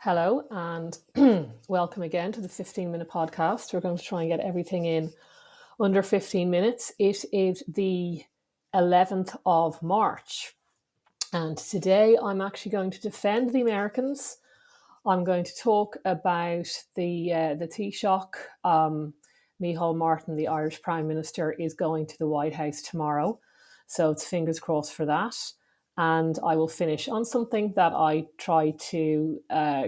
Hello and welcome again to the 15-minute podcast. We're going to try and get everything in under 15 minutes. It is the 11th of March, and today I'm actually going to defend the Americans. I'm going to talk about the Taoiseach. Micheál Martin, the Irish Prime Minister, is going to the White House tomorrow, so it's fingers crossed for that. And I will finish on something that I try to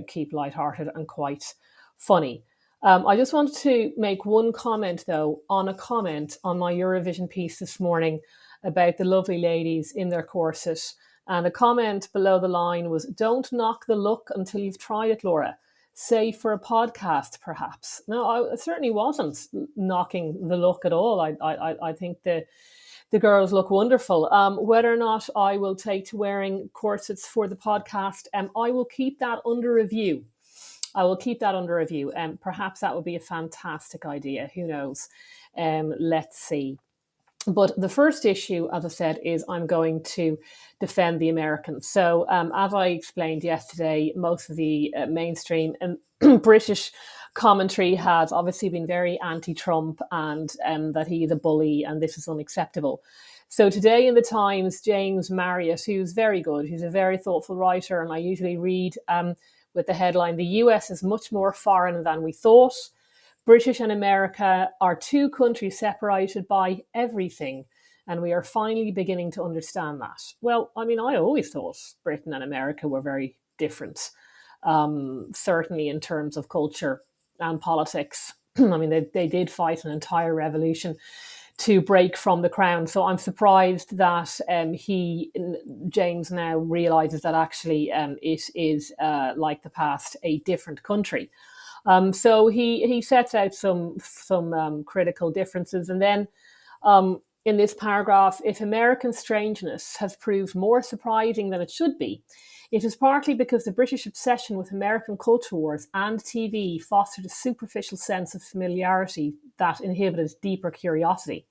keep lighthearted and quite funny. I just wanted to make one comment, though, on a comment on my Eurovision piece this morning about the lovely ladies in their corset. And a comment below the line was, "Don't knock the look until you've tried it, Laura. Say for a podcast, perhaps." No, I certainly wasn't knocking the look at all. I think the girls look wonderful. Whether or not I will take to wearing corsets for the podcast, I will keep that under review. Perhaps that would be a fantastic idea. Who knows? Let's see. But the first issue, as I said, is I'm going to defend the Americans. So, as I explained yesterday, most of the mainstream British commentary has obviously been very anti-Trump and that he is a bully and this is unacceptable. So today in the Times, James Marriott, who's very good, who's a very thoughtful writer, and I usually read with the headline, "The US is much more foreign than we thought. British and America are two countries separated by everything, and we are finally beginning to understand that." Well, I mean, I always thought Britain and America were very different, certainly in terms of culture and politics. I mean, they did fight an entire revolution to break from the crown. So I'm surprised that James now realizes that actually it is, like the past, a different country. So he sets out some critical differences. And then in this paragraph, "If American strangeness has proved more surprising than it should be, it is partly because the British obsession with American culture wars and TV fostered a superficial sense of familiarity that inhibited deeper curiosity.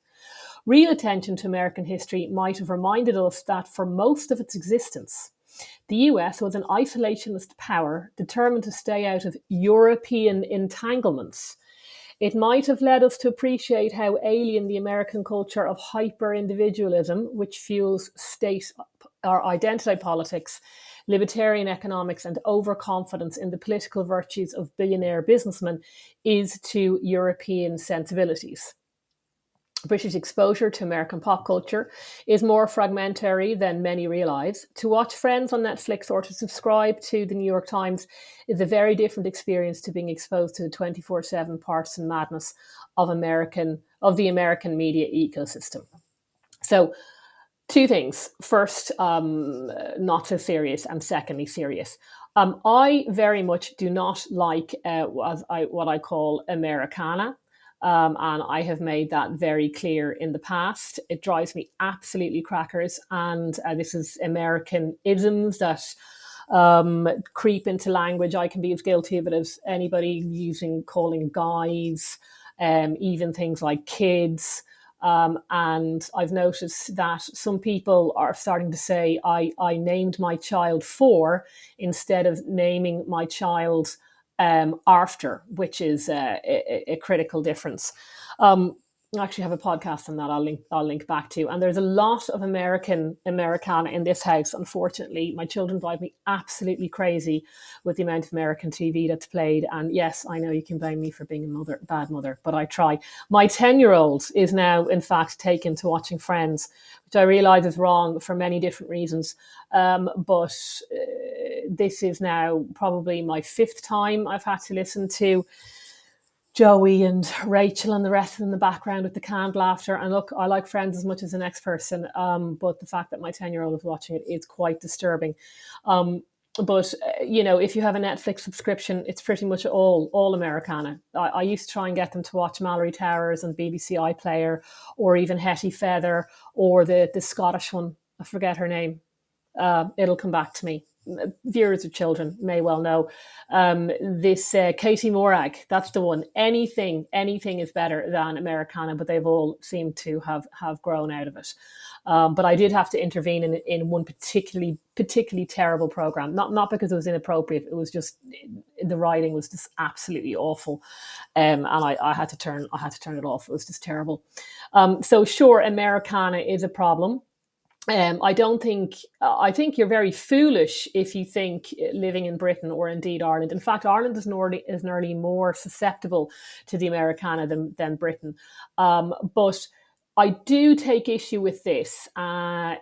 Real attention to American history might have reminded us that for most of its existence, the US was an isolationist power determined to stay out of European entanglements. It might have led us to appreciate how alien the American culture of hyper-individualism, which fuels state or identity politics, libertarian economics, and overconfidence in the political virtues of billionaire businessmen, is to European sensibilities. British exposure to American pop culture is more fragmentary than many realise. To watch Friends on Netflix or to subscribe to the New York Times is a very different experience to being exposed to the 24/7 partisan madness of the American media ecosystem." So, two things. First, not so serious, and secondly, serious. I very much do not like what I call Americana. And I have made that very clear in the past. It drives me absolutely crackers. And this is American isms that creep into language. I can be as guilty of it as anybody, calling guys, even things like kids. And I've noticed that some people are starting to say, I named my child for, instead of naming my child after, which is a critical difference. I actually have a podcast on that I'll link back to. And there's a lot of Americana in this house, unfortunately. My children drive me absolutely crazy with the amount of American TV that's played. And yes, I know you can blame me for being a bad mother, but I try. My 10-year-old is now, in fact, taken to watching Friends, which I realise is wrong for many different reasons. But this is now probably my 5th time I've had to listen to Joey and Rachel and the rest of them in the background with the canned laughter. And look, I like Friends as much as the next person, but the fact that my 10-year-old is watching it is quite disturbing. But if you have a Netflix subscription, it's pretty much all Americana. I used to try and get them to watch Mallory Towers and BBC iPlayer, or even Hetty Feather, or the Scottish one. I forget her name. It'll come back to me. Viewers of children may well know this Katie Morag. That's the one. Anything is better than Americana, but they've all seemed to have grown out of it. But I did have to intervene in one particularly terrible program. Not because it was inappropriate. It was just the writing was just absolutely awful, and I had to turn it off. It was just terrible. So sure, Americana is a problem. I don't think. I think you're very foolish if you think living in Britain or indeed Ireland. In fact, Ireland is nearly more susceptible to the Americana than Britain. But I do take issue with this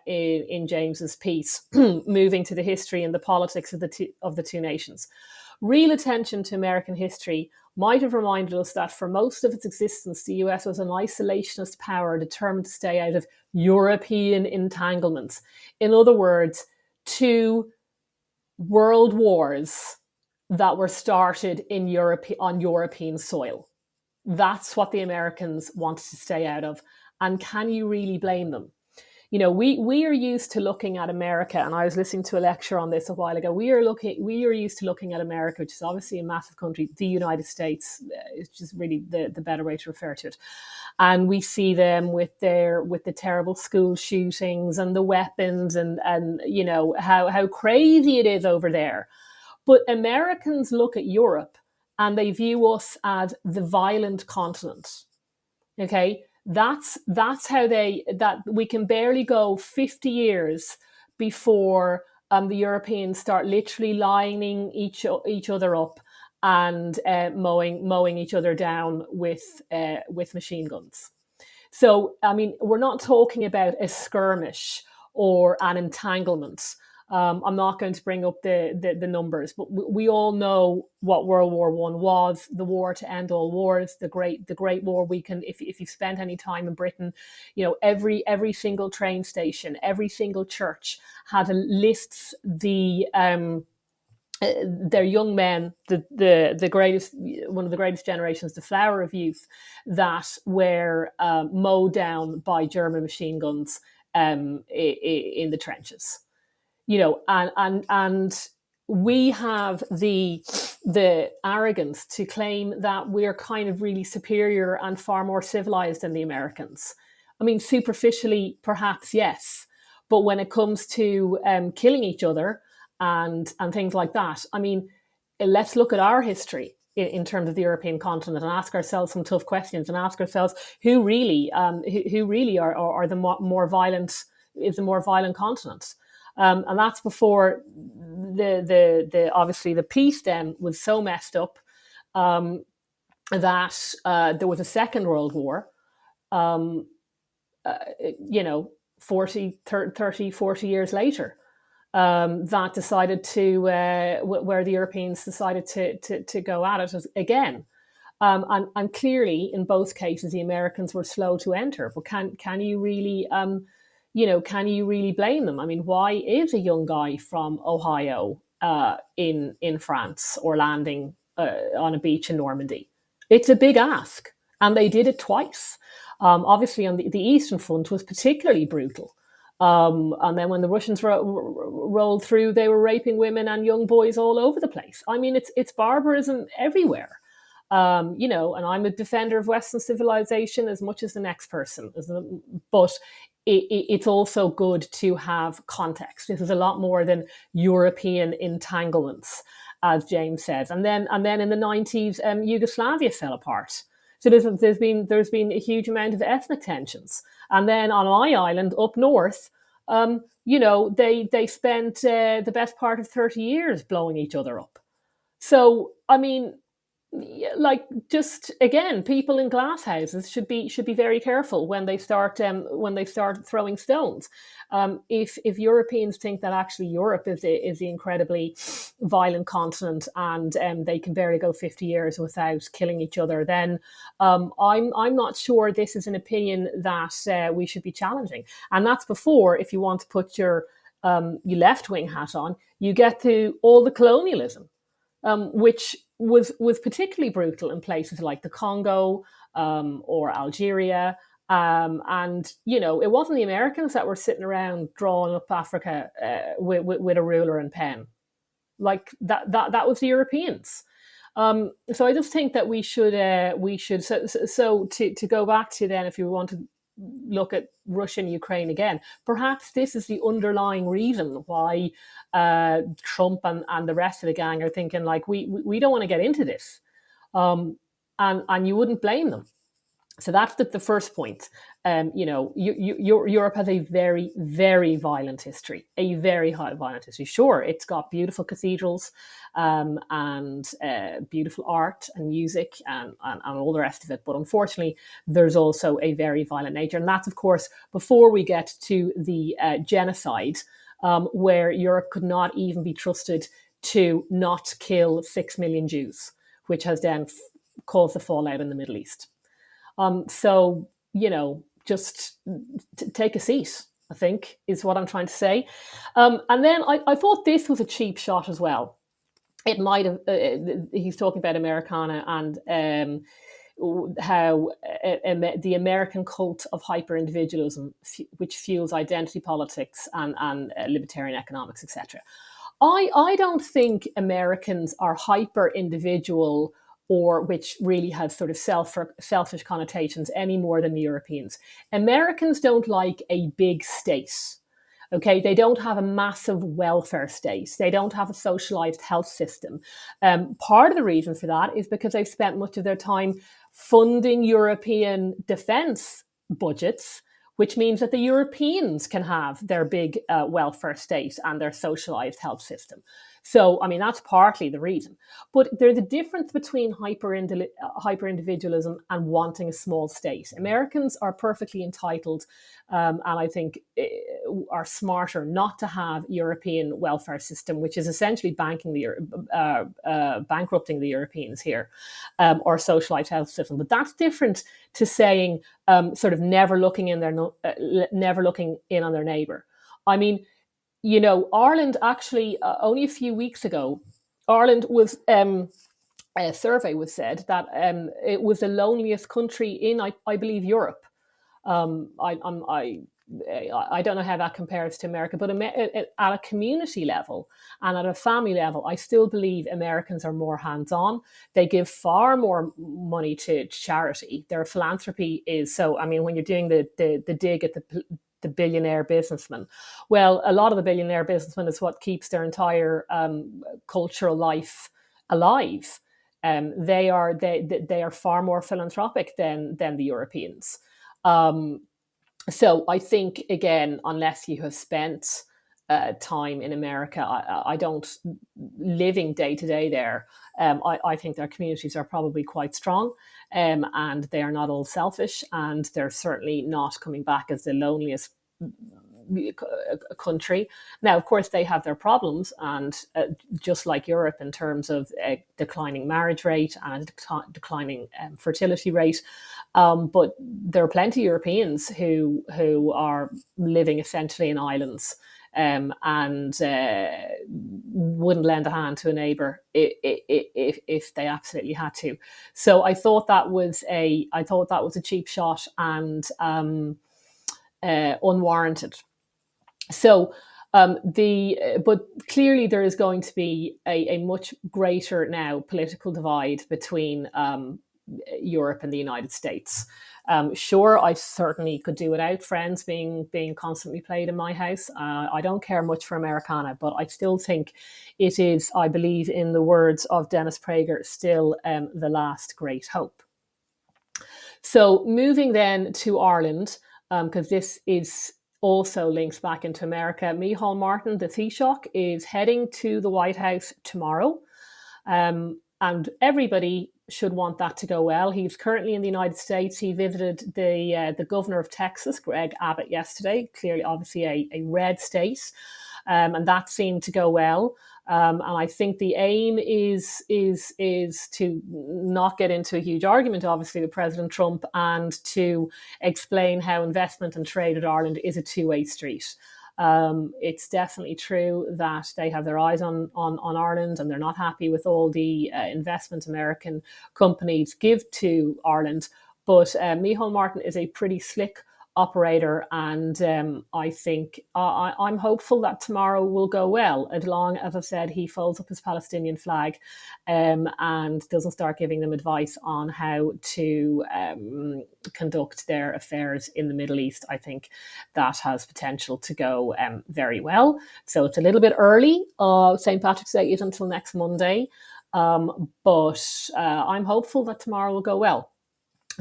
in James's piece, moving to the history and the politics of the two nations. Real attention to American history might have reminded us that for most of its existence, the US was an isolationist power determined to stay out of European entanglements. In other words, two world wars that were started on European soil. That's what the Americans wanted to stay out of. And can you really blame them? We are used to looking at America, and I was listening to a lecture on this a while ago. We are used to looking at America, which is obviously a massive country. The United States is just really the better way to refer to it. And we see them with the terrible school shootings and the weapons and how crazy it is over there. But Americans look at Europe and they view us as the violent continent. Okay, that's how that we can barely go 50 years before the Europeans start literally lining each other up and mowing each other down with machine guns. So I mean, we're not talking about a skirmish or an entanglement. I'm not going to bring up the numbers, but we all know what World War One was, the war to end all wars, the Great War. We can, if you've spent any time in Britain, every single train station, every single church had lists their young men, the greatest, one of the greatest generations, the flower of youth, that were mowed down by German machine guns in the trenches. And we have the arrogance to claim that we're kind of really superior and far more civilized than the Americans. I mean, superficially, perhaps yes, but when it comes to killing each other and things like that, I mean, let's look at our history in terms of the European continent and ask ourselves some tough questions and ask ourselves who really are the more violent, is the more violent continent. And that's before the obviously the peace then was so messed up that there was a Second World War, 40 years later, that decided to, where the Europeans decided to go at it again. And clearly, in both cases, the Americans were slow to enter. But can you really can you really blame them? I mean, why is a young guy from Ohio in France or landing on a beach in Normandy? It's a big ask, and they did it twice. Obviously, on the Eastern Front was particularly brutal. And then when the Russians rolled through, they were raping women and young boys all over the place. I mean, it's barbarism everywhere. And I'm a defender of Western civilization as much as the next person. But it's also good to have context. This is a lot more than European entanglements, as James says. And then in the 90s, Yugoslavia fell apart. So there's been a huge amount of ethnic tensions. And then on my island up north, they spent the best part of 30 years blowing each other up. So I mean, like, just again, people in glass houses should be very careful when they start throwing stones. If Europeans think that actually Europe is the incredibly violent continent and they can barely go 50 years without killing each other, then I'm not sure this is an opinion that we should be challenging. And that's before, if you want to put your left wing hat on, you get to all the colonialism, which was particularly brutal in places like the Congo or Algeria. And, it wasn't the Americans that were sitting around drawing up Africa with a ruler and pen. Like that was the Europeans. So I just think that we should so to go back to then, if you want to look at Russia and Ukraine again. Perhaps this is the underlying reason why Trump and the rest of the gang are thinking like, we don't want to get into this. And you wouldn't blame them. So that's the first point. Europe has a very, very violent history, a very high violent history. Sure, it's got beautiful cathedrals and beautiful art and music and all the rest of it. But unfortunately, there's also a very violent nature. And that's, of course, before we get to the genocide, where Europe could not even be trusted to not kill 6 million Jews, which has then caused the fallout in the Middle East. So, just take a seat, I think, is what I'm trying to say. And then I thought this was a cheap shot as well. It might have, he's talking about Americana and how the American cult of hyper-individualism, which fuels identity politics and libertarian economics, etc. I don't think Americans are hyper-individual, or which really has sort of selfish connotations, any more than the Europeans. Americans don't like a big state. Okay, they don't have a massive welfare state. They don't have a socialized health system. Part of the reason for that is because they've spent much of their time funding European defense budgets, which means that the Europeans can have their big welfare state and their socialized health system. So, I mean, that's partly the reason. But there's a difference between hyper-individualism and wanting a small state. Americans are perfectly entitled, and I think are smarter not to have European welfare system, which is essentially bankrupting the Europeans here, or socialized health system. But that's different to saying sort of never looking in on their neighbour. I mean, Ireland actually, only a few weeks ago, Ireland was, a survey was said that it was the loneliest country in, I believe, Europe. I don't know how that compares to America, but at a community level and at a family level, I still believe Americans are more hands-on. They give far more money to charity. Their philanthropy is so, I mean, when you're doing the dig at the billionaire businessman. Well, a lot of the billionaire businessmen is what keeps their entire cultural life alive. They are far more philanthropic than the Europeans. So I think, again, unless you have spent time in America, I don't, living day to day there, I think their communities are probably quite strong, and they are not all selfish, and they're certainly not coming back as the loneliest country. Now, of course, they have their problems, and just like Europe in terms of a declining marriage rate and a declining fertility rate. But there are plenty of Europeans who are living essentially in islands, and wouldn't lend a hand to a neighbour if they absolutely had to. So I thought that was a cheap shot and unwarranted. So but clearly there is going to be a much greater now political divide between Europe and the United States. Sure, I certainly could do without Friends being constantly played in my house. I don't care much for Americana, but I still think it is, I believe in the words of Dennis Prager, still the last great hope. So moving then to Ireland, because this is also links back into America. Micheál Martin, the Taoiseach, is heading to the White House tomorrow. And everybody should want that to go well. He's currently in the United States. He visited the governor of Texas, Greg Abbott, yesterday. Clearly, obviously, a red state, and that seemed to go well. And I think the aim is to not get into a huge argument, obviously, with President Trump, and to explain how investment and trade with Ireland is a two-way street. It's definitely true that they have their eyes on Ireland, and they're not happy with all the investment American companies give to Ireland. But Micheál Martin is a pretty slick operator, and I think I'm hopeful that tomorrow will go well, as long as I said he folds up his Palestinian flag and doesn't start giving them advice on how to conduct their affairs in the Middle East. I think that has potential to go very well. So it's a little bit early. St. Patrick's Day is until next Monday, but I'm hopeful that tomorrow will go well.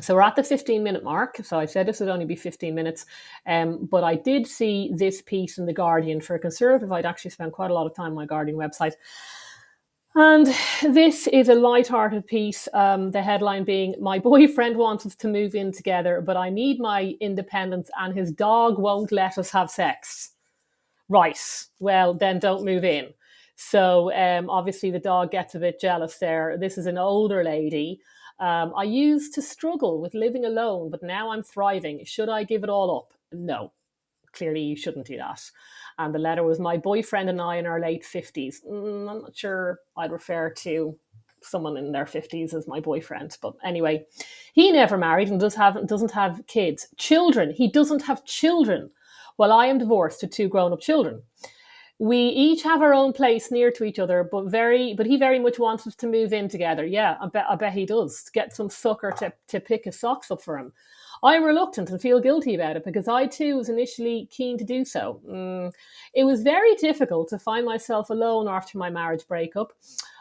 So we're at the 15-minute mark. So I said this would only be 15 minutes. But I did see this piece in The Guardian. For a conservative, I'd actually spent quite a lot of time on my Guardian website. And this is a light-hearted piece. The headline being, "My boyfriend wants us to move in together, but I need my independence and his dog won't let us have sex." Right. Well, then don't move in. So obviously the dog gets a bit jealous there. This is an older lady. "I used to struggle with living alone, but now I'm thriving. Should I give it all up?" No, clearly you shouldn't do that. And the letter was, "My boyfriend and I in our late 50s. I'm not sure I'd refer to someone in their 50s as my boyfriend. But anyway, he never married and doesn't have kids. Children. He doesn't have children. Well, I am divorced to 2 grown-up children. We each have our own place near to each other, but he very much wants us to move in together." Yeah, I bet he does. Get some sucker to pick his socks up for him. "I'm reluctant and feel guilty about it because I too was initially keen to do so. It was very difficult to find myself alone after my marriage breakup.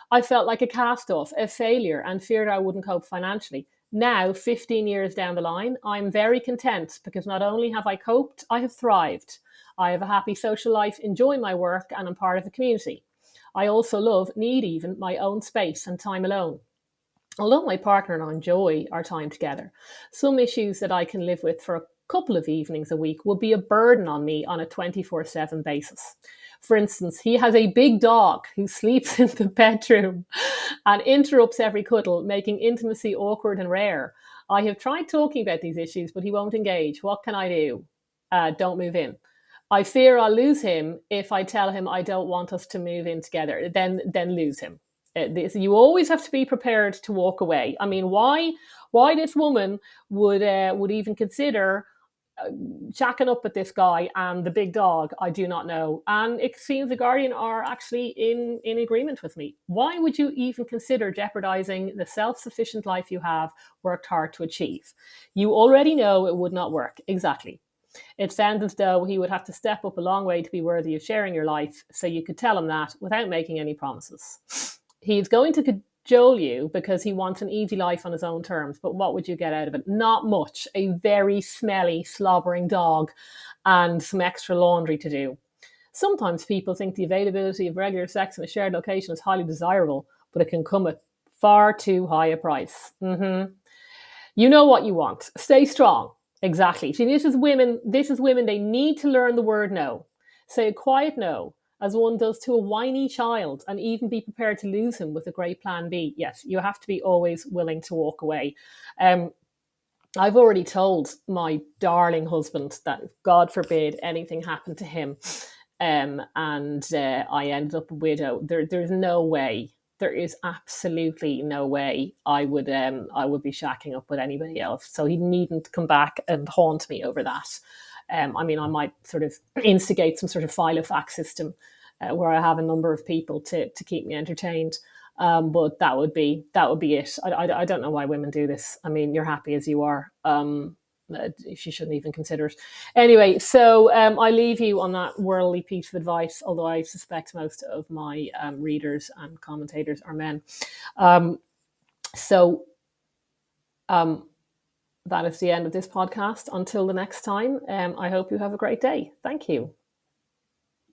I felt like a cast-off, a failure, and feared I wouldn't cope financially. Now, 15 years down the line, I'm very content because not only have I coped, I have thrived. I have a happy social life, enjoy my work, and I'm part of the community. I also need even my own space and time alone. Although my partner and I enjoy our time together, some issues that I can live with for a couple of evenings a week would be a burden on me on a 24/7 basis. For instance, he has a big dog who sleeps in the bedroom and interrupts every cuddle, making intimacy awkward and rare. I have tried talking about these issues, but he won't engage. What can I do? Don't move in. I fear I'll lose him if I tell him I don't want us to move in together. Then lose him." You always have to be prepared to walk away. I mean, why this woman would even consider shacking up with this guy and the big dog, I do not know. And it seems the Guardian are actually in agreement with me. Why would you even consider jeopardizing the self-sufficient life you have worked hard to achieve? You already know it would not work. Exactly. It sounds as though he would have to step up a long way to be worthy of sharing your life, so you could tell him that without making any promises. He's going to cajole you because he wants an easy life on his own terms, but what would you get out of it? Not much. A very smelly, slobbering dog and some extra laundry to do. Sometimes people think the availability of regular sex in a shared location is highly desirable, but it can come at far too high a price. You know what you want. Stay strong. Exactly. See, this is women. They need to learn the word no. Say a quiet no, as one does to a whiny child, and even be prepared to lose him with a great plan B. Yes, you have to be always willing to walk away. I've already told my darling husband that, God forbid, anything happened to him, and I ended up a widow. There's no way. There is absolutely no way I would be shacking up with anybody else. So he needn't come back and haunt me over that. I might sort of instigate some sort of filofax system where I have a number of people to keep me entertained. But that would be it. I don't know why women do this. I mean, you're happy as you are. She shouldn't even consider it. Anyway, so I leave you on that worldly piece of advice, although I suspect most of my readers and commentators are men. That is the end of this podcast. Until the next time, I hope you have a great day. Thank you.